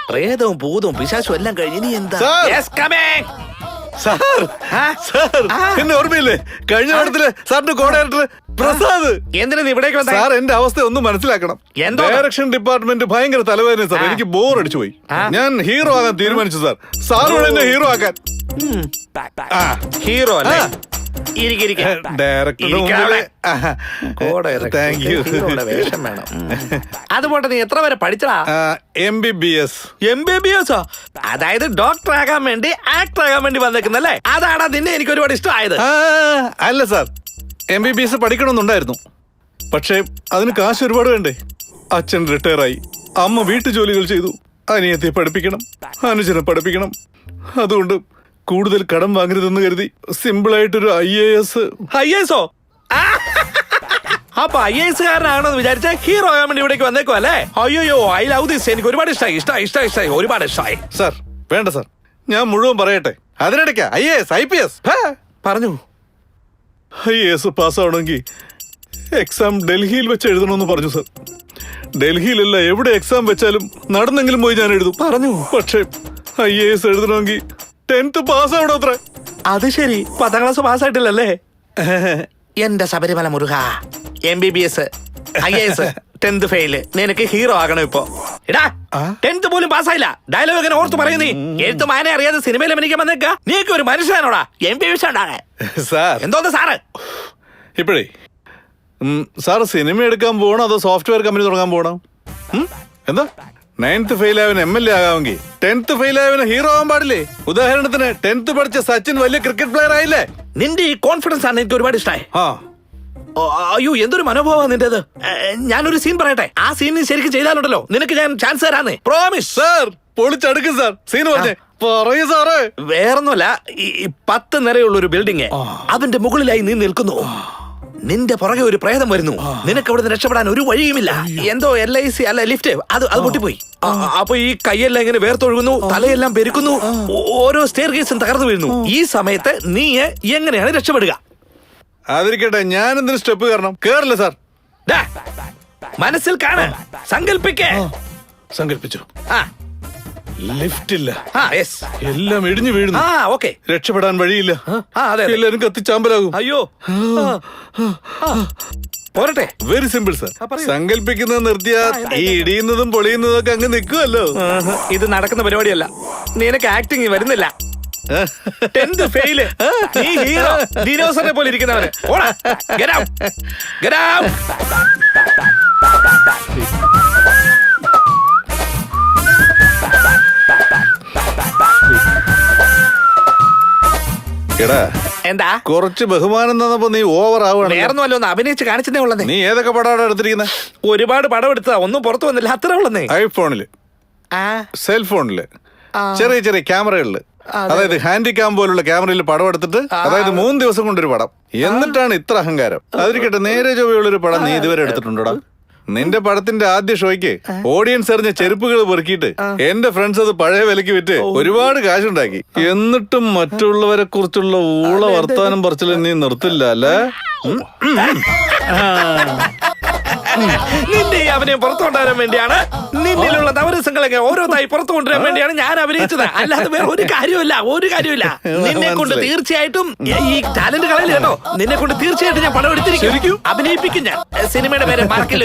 പ്രേതവും ഭൂതവും പിശാചും എല്ലാം കഴിഞ്ഞ് ഇനി എന്താ? Sir. Yes, coming. സാർ എന്നെ ഓർമ്മയില്ലേ കഴിഞ്ഞ പടത്തില് സാറിന്റെ കോ ഡയറക്ടർ പ്രസാദ്. എന്തിനാ നീ ഇവിടേക്ക് വന്നേ? സാർ എന്റെ അവസ്ഥ ഒന്ന് മനസ്സിലാക്കണം. എന്തോ? ഡയറക്ഷൻ ഡിപ്പാർട്ട്മെന്റ് ഭയങ്കര തലവേദന സാർ. എനിക്ക് ബോർ അടിച്ചു പോയി. ഞാൻ ഹീറോ ആകാൻ തീരുമാനിച്ചു സാർ. സാറ് എന്നെ ഹീറോ ആക്കാൻ. ഹീറോ അല്ലേ? വേഷം വേണം. അതുപോലെ നീ എത്ര വരെ പഠിച്ചടാ? MBBS. MBBS? അതായത് ഡോക്ടർ ആകാൻ വേണ്ടി ആക്ടർ ആകാൻ വേണ്ടി വന്നേക്കുന്നല്ലേ? അതാടാ നിന്നെ എനിക്ക് ഒരുപാട് ഇഷ്ടമായത്. അല്ല സാർ, MBBS പഠിക്കണമെന്നുണ്ടായിരുന്നു. പക്ഷേ അതിന് കാശ് ഒരുപാട് വേണ്ടേ. അച്ഛൻ റിട്ടയർ ആയി, അമ്മ വീട്ടു ജോലികൾ ചെയ്തു, അനിയത്തെ പഠിപ്പിക്കണം, അനുജനെ പഠിപ്പിക്കണം. അതുകൊണ്ട് കൂടുതൽ കടം വാങ്ങരുതെന്ന് കരുതി സിമ്പിൾ ആയിട്ടൊരു IAS. IASോ? അപ്പൊ IAS കാരനാണെന്ന് വിചാരിച്ച ഹീറോ ആകാൻ വേണ്ടി ഇവിടേക്ക് വന്നേക്കോ അല്ലേ? അയ്യോ, ഐ ലവ് ദിസ്. എനിക്ക് ഒരുപാട് ഇഷ്ടമായി, ഒരുപാട് ഇഷ്ടമായി. സാർ വേണ്ട സാർ, ഞാൻ മുഴുവൻ പറയട്ടെ. അതിനിടയ്ക്ക് IAS IPS പറഞ്ഞു. IAS പാസ്സാവണമെങ്കിൽ എക്സാം ഡൽഹിയിൽ വെച്ച് എഴുതണമെന്ന് പറഞ്ഞു സാർ. ഡൽഹിയിലല്ല, എവിടെ എക്സാം വെച്ചാലും നടന്നെങ്കിലും പോയി ഞാൻ എഴുതും പറഞ്ഞു. പക്ഷേ IAS എഴുതണമെങ്കിൽ 10th പാസ്സാവണം അത്ര. അത് ശരി, 10ാം ക്ലാസ് പാസ്സായിട്ടില്ലല്ലേ? എന്റെ Sabarimala Muruka, MBBS IAS 10th fail, നിനക്ക് ഹീറോ ആകണം ഇപ്പൊ. എടാ 10th പോലും പാസ്സായില്ല, ഡയലോഗ് എങ്ങനെ ഓർത്ത് പറയുന്നീ? എഴുത്ത് മാനെ അറിയാതെ സിനിമയിൽ അഭിനയിക്കാൻ വന്നേക്ക. നീക്ക് ഒരു മനുഷ്യനാണോടാ MBBS ഉണ്ടാകെ? സാർ എന്തോന്ന് സാറ് ഇപ്പോഴേ സാർ സിനിമ എടുക്കാൻ പോകണോ അതോ സോഫ്റ്റ്വെയർ കമ്പനി തുടങ്ങാൻ പോകണം? എന്താ 9th ഫെയിൽ ആയവൻ MLA ആകാമെങ്കിൽ 10th ഫെയിൽ ആയവന് ഹീറോ ആവാൻ പാടില്ലേ? ഉദാഹരണത്തിന് 10th പഠിച്ച സച്ചിൻ വലിയ ക്രിക്കറ്റ് പ്ലെയർ ആയില്ലേ? നിന്റെ ഈ കോൺഫിഡൻസ് ആണ് എനിക്ക് ഒരുപാട് ഇഷ്ടമായി. അയ്യോ, എന്തൊരു മനോഭാവം നിന്റേത്. ഞാനൊരു സീൻ പറയട്ടെ, ആ സീൻ നീ ശരിക്കും ചെയ്താലുണ്ടല്ലോ നിനക്ക് ഞാൻ ചാൻസ് തരാന്നേ, പ്രോമിസ്. സാർ പൊളിച്ചടുക്കും സാർ. സീൻ പറഞ്ഞേ പറയൂ സാറേ. വേറൊന്നുമല്ല, ഈ 10 നിലയുള്ള ഒരു ബിൽഡിംഗ്, അതിന്റെ മുകളിലായി നീ നിൽക്കുന്നു. നിന്റെ പുറകെ ഒരു പ്രേതം വരുന്നു. നിനക്ക് അവിടുന്ന് രക്ഷപ്പെടാൻ ഒരു വഴിയുമില്ല. എന്തോ LIC അല്ല ലിഫ്റ്റ്, അത് പൊട്ടിപ്പോയി. അപ്പൊ ഈ കൈയെല്ലാം ഇങ്ങനെ വേർത്തൊഴുകുന്നു, തലയെല്ലാം പെരുക്കുന്നു, ഓരോ സ്റ്റെയർ കേസും തകർന്നു വീഴുന്നു. ഈ സമയത്ത് നീ എങ്ങനെയാണ് രക്ഷപ്പെടുക? അതിരിക്കട്ടെ, ഞാൻ എന്തിനു സ്റ്റെപ്പ് കയറണം? കേറില്ല സാർ. മനസ്സിൽ കാണ, സങ്കല്പിക്കേ. സങ്കല്പിച്ചു. ലിഫ്റ്റ് ഇല്ല, എല്ലാം ഇടിഞ്ഞു വീഴുന്നു. ഓക്കെ, രക്ഷപ്പെടാൻ വഴിയില്ല. എല്ലാരും കത്തിച്ചാമ്പലാകും. അയ്യോ, പോരട്ടെ. Very simple sir. സങ്കല്പിക്കുന്നത് നിർത്തിയാ ഈ ഇടിയുന്നതും പൊളിയുന്നതും ഒക്കെ അങ്ങ് നിൽക്കുമല്ലോ. ഇത് നടക്കുന്ന പരിപാടിയല്ല. നിനക്ക് ആക്ടിങ് വരുന്നില്ല. 10th ഫെയില്, നീ ഹീറോ. ദിനോസറിനെ പോലെ ഇരിക്കുന്നവന്. എടാ, എന്താ കുറച്ച് ബഹുമാനം തന്നപ്പോ നീ ഓവർ ആവുകയാണ്. വേറൊന്നുമല്ലോ, ഒന്ന് അഭിനയിച്ച് കാണിച്ചതേ ഉള്ളതേ. നീ ഏതൊക്കെ പടമാണ് എടുത്തിരിക്കുന്നത്? ഒരുപാട് പടം എടുത്തതാ, ഒന്നും പുറത്തു വന്നില്ല, അത്ര ഉള്ളതേ. ഐഫോണില്, സെൽഫോണില്, ചെറിയ ചെറിയ ക്യാമറകളില്, അതായത് ഹാൻഡി ക്യാം പോലുള്ള ക്യാമറയിൽ പടം എടുത്തിട്ട്, അതായത് 3 ദിവസം കൊണ്ടൊരു പടം. എന്നിട്ടാണ് ഇത്ര അഹങ്കാരം. അതിരിക്കട്ടെ, നേരെ ചൊവ്വയുള്ളൊരു പടം നീ ഇതുവരെ എടുത്തിട്ടുണ്ടോടാ? നിന്റെ പടത്തിന്റെ ആദ്യ ഷോയ്ക്ക് ഓഡിയൻസ് എറിഞ്ഞ ചെരുപ്പുകൾ പെറുക്കിയിട്ട് എന്റെ ഫ്രണ്ട്സ് അത് പഴയ വിലക്ക് വിറ്റ് ഒരുപാട് കാശുണ്ടാക്കി. എന്നിട്ടും മറ്റുള്ളവരെ കുറിച്ചുള്ള ഊള വർത്താനം പറച്ചിൽ നീ നിർത്തില്ല അല്ലേ? നിന്റെ ഈ അഭിനയം പുറത്തു കൊണ്ടുവരാൻ വേണ്ടിയാണ്, നിന്നിലുള്ള നവരസങ്ങളൊക്കെ ഓരോന്നായി പുറത്തു കൊണ്ടുവരാൻ വേണ്ടിയാണ് ഞാൻ അഭിനയിച്ചത്. അല്ലാതെ വേറെ ഒരു കാര്യമില്ല. നിന്നെ കൊണ്ട് തീർച്ചയായിട്ടും ഈ ടാലന്റ് കളയില്ല കേട്ടോ. നിന്നെ കൊണ്ട് തീർച്ചയായിട്ടും ഞാൻ പടം എടുത്തിരിക്കും, അഭിനയിപ്പിക്കും. ഞാൻ സിനിമയുടെ പേര് മാർക്കിൽ